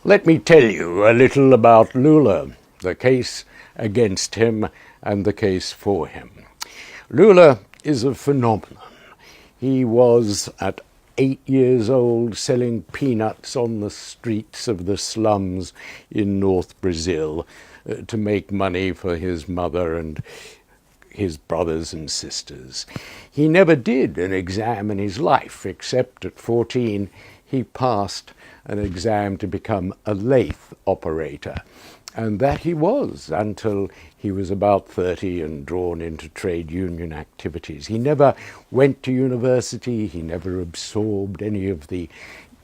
Let me tell you a little about Lula, the case against him and the case for him. Lula is a phenomenon. He was at 8 years old selling peanuts on the streets of the slums in North Brazil to make money for his mother and his brothers and sisters. He never did an exam in his life, except at 14 he passed an exam to become a lathe operator. And that he was until he was about 30 and drawn into trade union activities. He never went to university, he never absorbed any of the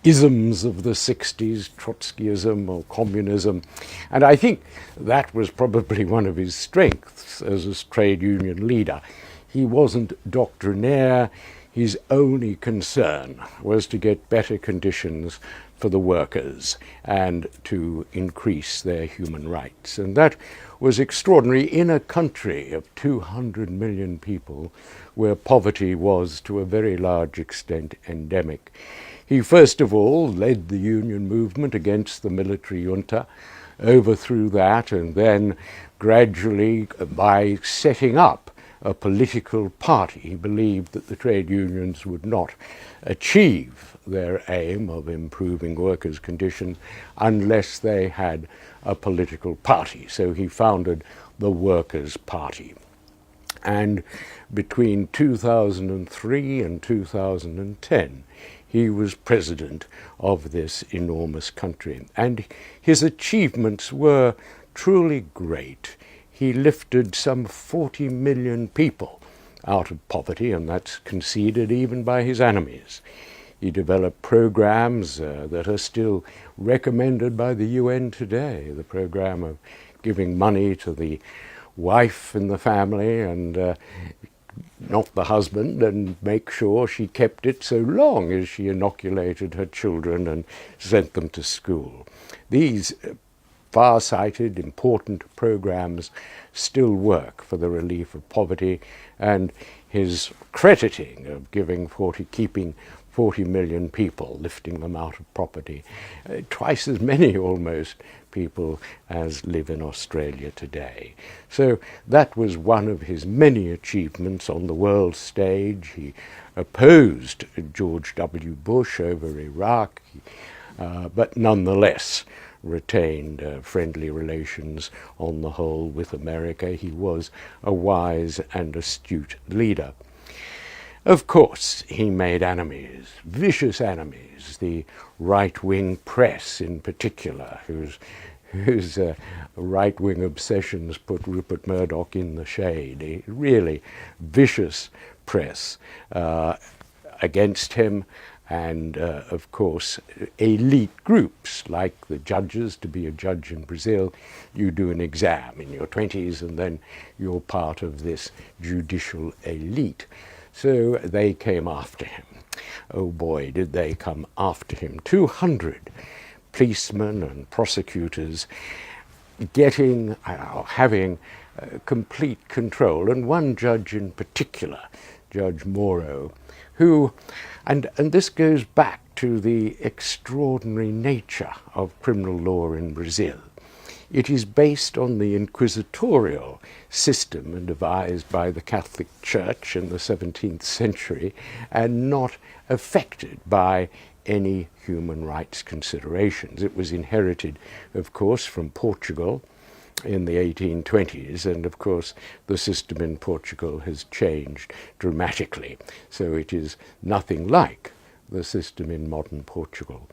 isms of the 60s, Trotskyism or communism. And I think that was probably one of his strengths as a trade union leader. He wasn't doctrinaire. His only concern was to get better conditions for the workers and to increase their human rights. And that was extraordinary in a country of 200 million people where poverty was to a very large extent endemic. He first of all led the union movement against the military junta, overthrew that, and then gradually, by setting up a political party, he believed that the trade unions would not achieve their aim of improving workers' conditions unless they had a political party. So he founded the Workers' Party. And between 2003 and 2010, he was president of this enormous country. And his achievements were truly great. He lifted some 40 million people out of poverty, and that's conceded even by his enemies. He developed programs that are still recommended by the UN today, the program of giving money to the wife in the family and not the husband, and make sure she kept it so long as she inoculated her children and sent them to school. These far-sighted, important programs still work for the relief of poverty, and his crediting of keeping 40 million people, lifting them out of poverty, twice as many almost people as live in Australia today. So that was one of his many achievements on the world stage. He opposed George W. Bush over Iraq, but nonetheless retained friendly relations on the whole with America. He was a wise and astute leader. Of course, he made enemies, vicious enemies, the right-wing press in particular, whose right-wing obsessions put Rupert Murdoch in the shade. A really vicious press against him, and of course elite groups like the judges. To be a judge in Brazil, you do an exam in your 20s and then you're part of this judicial elite. So they came after him. Oh boy, did they come after him. 200 policemen and prosecutors having complete control, and one judge in particular, Judge Moro, who, and this goes back to the extraordinary nature of criminal law in Brazil. It is based on the inquisitorial system devised by the Catholic Church in the 17th century and not affected by any human rights considerations. It was inherited, of course, from Portugal in the 1820s, and of course the system in Portugal has changed dramatically, so it is nothing like the system in modern Portugal.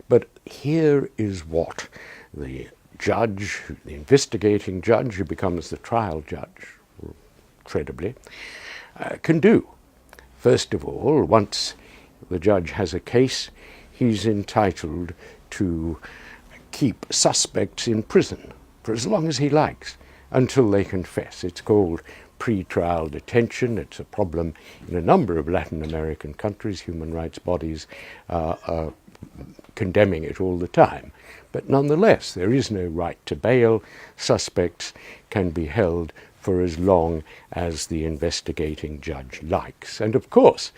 But here is what the judge, the investigating judge who becomes the trial judge, credibly, can do. First of all, once the judge has a case, he's entitled to keep suspects in prison for as long as he likes, until they confess. It's called pre-trial detention. It's a problem in a number of Latin American countries. Human rights bodies are condemning it all the time. But nonetheless, there is no right to bail. Suspects can be held for as long as the investigating judge likes. And of course,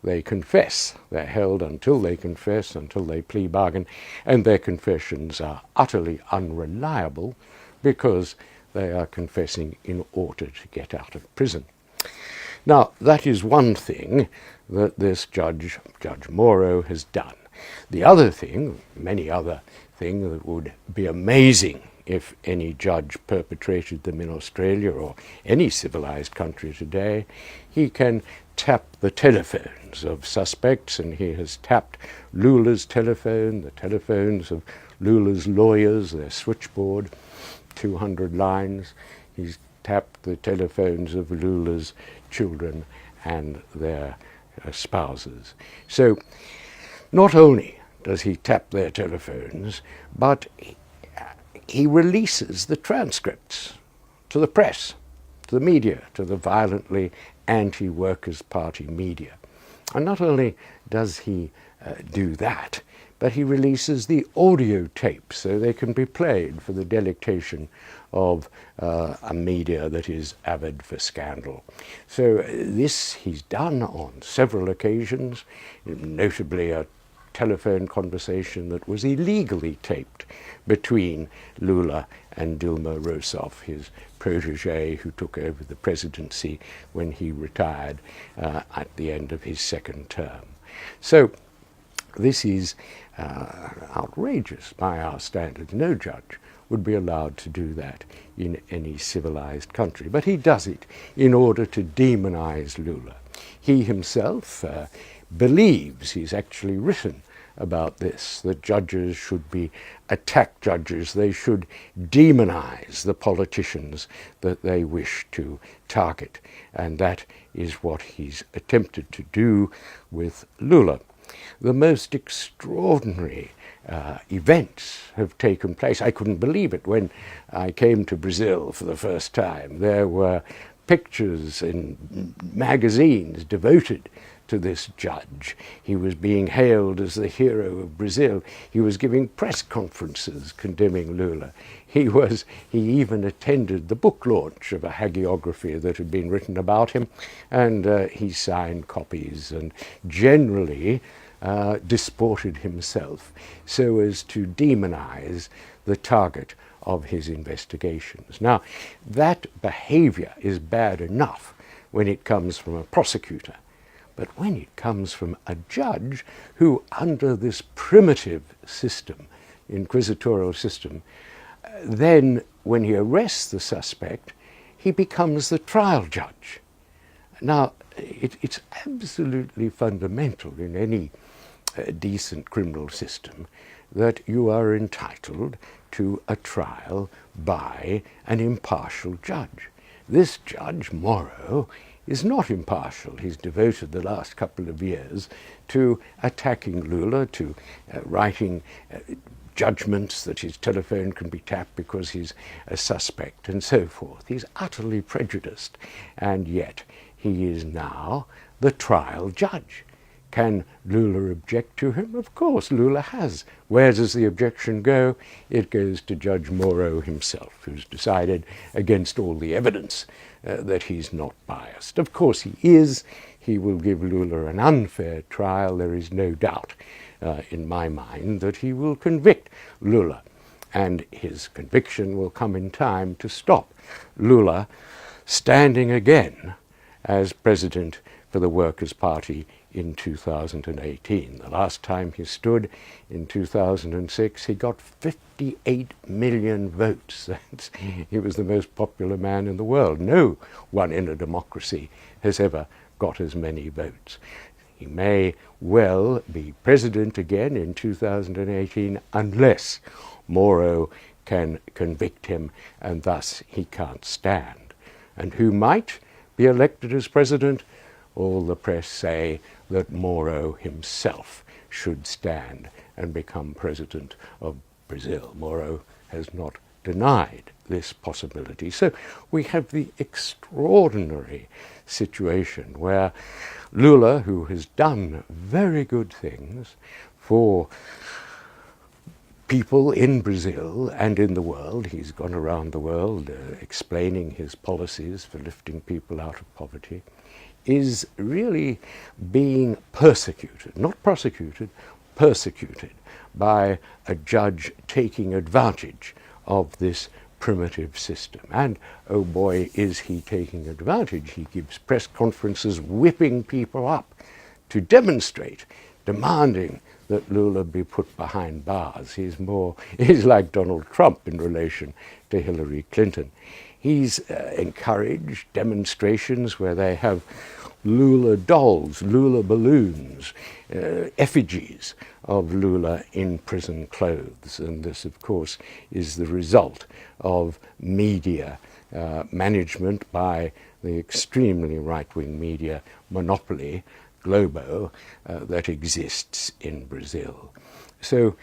they confess. They're held until they confess, until they plea bargain, and their confessions are utterly unreliable because they are confessing in order to get out of prison. Now, that is one thing that this Judge Moro, has done. The other thing, many other things that would be amazing if any judge perpetrated them in Australia or any civilized country today, he can tap the telephones of suspects, and he has tapped Lula's telephone, the telephones of Lula's lawyers, their switchboard, 200 lines. He's tapped the telephones of Lula's children and their spouses. So not only does he tap their telephones, but he releases the transcripts to the press, to the media, to the violently anti-Workers' Party media. And not only does he do that, but he releases the audio tapes so they can be played for the delectation of a media that is avid for scandal. So this he's done on several occasions, notably a telephone conversation that was illegally taped between Lula and Dilma Rousseff, his protege who took over the presidency when he retired at the end of his second term. So this is outrageous by our standards. No judge would be allowed to do that in any civilized country. But he does it in order to demonize Lula. He himself believes, he's actually written about this, that judges should attack judges. They should demonize the politicians that they wish to target. And that is what he's attempted to do with Lula. The most extraordinary events have taken place. I couldn't believe it when I came to Brazil for the first time. There were pictures in magazines devoted to this judge. He was being hailed as the hero of Brazil. He was giving press conferences condemning Lula. He even attended the book launch of a hagiography that had been written about him, and he signed copies and generally disported himself so as to demonize the target of his investigations. Now, that behavior is bad enough when it comes from a prosecutor, but when it comes from a judge who, under this primitive system, inquisitorial system, then when he arrests the suspect, he becomes the trial judge. Now, it's absolutely fundamental in any decent criminal system that you are entitled to a trial by an impartial judge. This Judge Moro is not impartial. He's devoted the last couple of years to attacking Lula, to writing judgments that his telephone can be tapped because he's a suspect and so forth. He's utterly prejudiced, and yet he is now the trial judge. Can Lula object to him? Of course, Lula has. Where does the objection go? It goes to Judge Moro himself, who's decided against all the evidence that he's not biased. Of course he is. He will give Lula an unfair trial. There is no doubt in my mind that he will convict Lula, and his conviction will come in time to stop Lula standing again as president for the Workers' Party in 2018. The last time he stood in 2006, he got 58 million votes. He was the most popular man in the world. No one in a democracy has ever got as many votes. He may well be president again in 2018 unless Moro can convict him, and thus he can't stand. And who might be elected as president? All the press say that Moro himself should stand and become president of Brazil. Moro has not denied this possibility. So we have the extraordinary situation where Lula, who has done very good things for people in Brazil and in the world, he's gone around the world explaining his policies for lifting people out of poverty, is really being persecuted, not prosecuted, persecuted by a judge taking advantage of this primitive system. And, oh boy, is he taking advantage. He gives press conferences whipping people up to demonstrate, demanding that Lula be put behind bars. He's like Donald Trump in relation to Hillary Clinton. He's encouraged demonstrations where they have Lula dolls, Lula balloons, effigies of Lula in prison clothes. And this, of course, is the result of media management by the extremely right-wing media monopoly, Globo, that exists in Brazil. So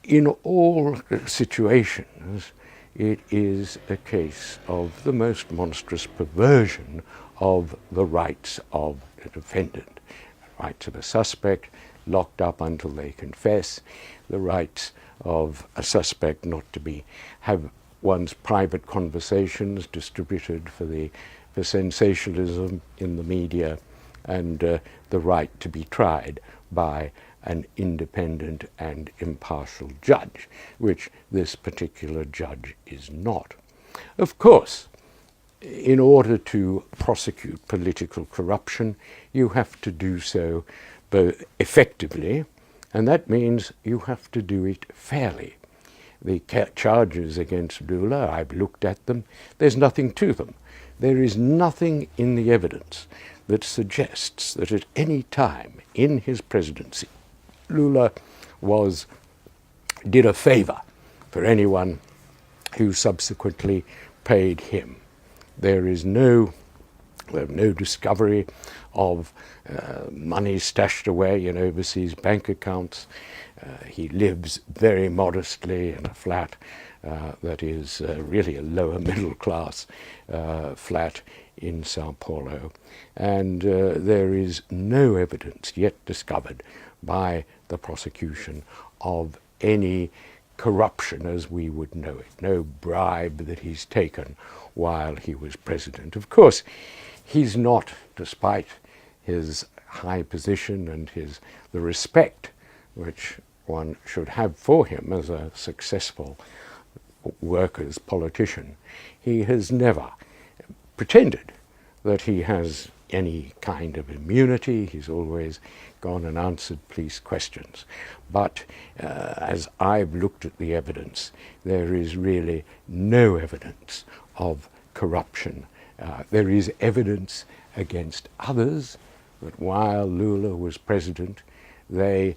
in all situations, it is a case of the most monstrous perversion of the rights of the defendant, the rights of a suspect locked up until they confess, the rights of a suspect not to have one's private conversations distributed for sensationalism in the media, and the right to be tried by an independent and impartial judge, which this particular judge is not. Of course, in order to prosecute political corruption, you have to do so both effectively, and that means you have to do it fairly. The charges against Lula, I've looked at them, there's nothing to them. There is nothing in the evidence that suggests that at any time in his presidency, Lula did a favor for anyone who subsequently paid him. There is no discovery of money stashed away in overseas bank accounts. He lives very modestly in a flat that is really a lower middle class flat in Sao Paulo. And there is no evidence yet discovered by the prosecution of any corruption as we would know it, no bribe that he's taken while he was president. Of course, he's not, despite his high position and the respect which one should have for him as a successful workers' politician, he has never pretended that he has any kind of immunity. He's always gone and answered police questions. But as I've looked at the evidence, there is really no evidence of corruption. There is evidence against others that while Lula was president, they,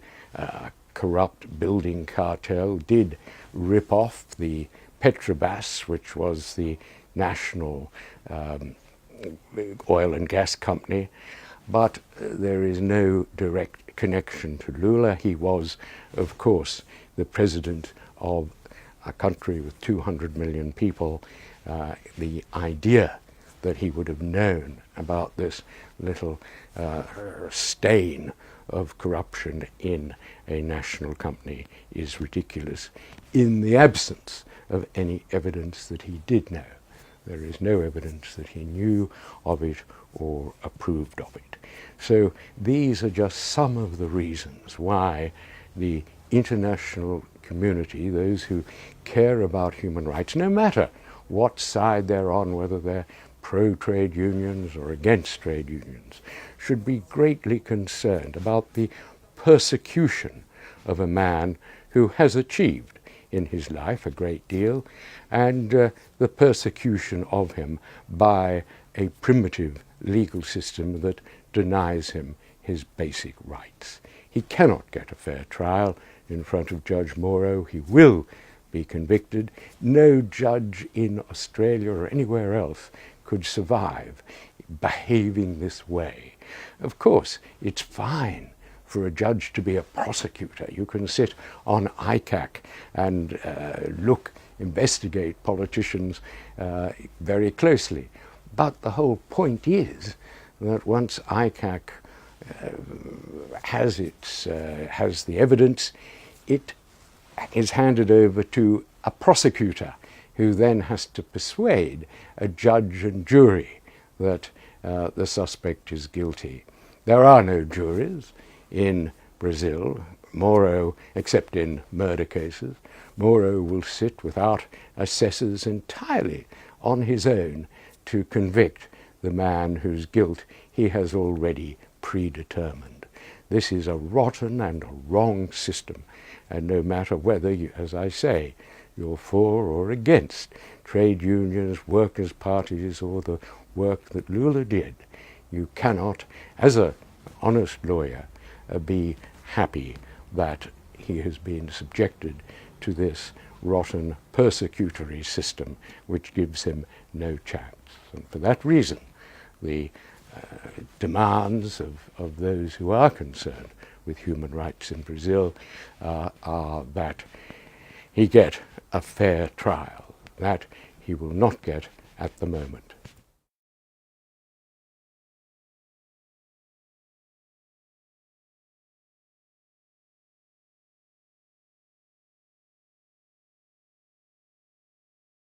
corrupt building cartel, did rip off the Petrobras, which was the national oil and gas company, but there is no direct connection to Lula. He was, of course, the president of a country with 200 million people. The idea that he would have known about this little stain of corruption in a national company is ridiculous, in the absence of any evidence that he did know. There is no evidence that he knew of it or approved of it. So these are just some of the reasons why the international community, those who care about human rights, no matter what side they're on, whether they're pro-trade unions or against trade unions, should be greatly concerned about the persecution of a man who has achieved in his life a great deal, and the persecution of him by a primitive legal system that denies him his basic rights. He cannot get a fair trial in front of Judge Moro. He will be convicted. No judge in Australia or anywhere else could survive behaving this way. Of course, it's fine for a judge to be a prosecutor. You can sit on ICAC and investigate politicians very closely. But the whole point is that once ICAC has the evidence, it is handed over to a prosecutor who then has to persuade a judge and jury that the suspect is guilty. There are no juries in Brazil. Moro, except in murder cases, Moro will sit without assessors entirely on his own to convict the man whose guilt he has already predetermined. This is a rotten and a wrong system, and no matter whether, as I say, you're for or against trade unions, workers' parties, or the work that Lula did, you cannot, as an honest lawyer, be happy that he has been subjected to this rotten persecutory system which gives him no chance. And for that reason, the demands of those who are concerned with human rights in Brazil are that he get a fair trial, that he will not get at the moment.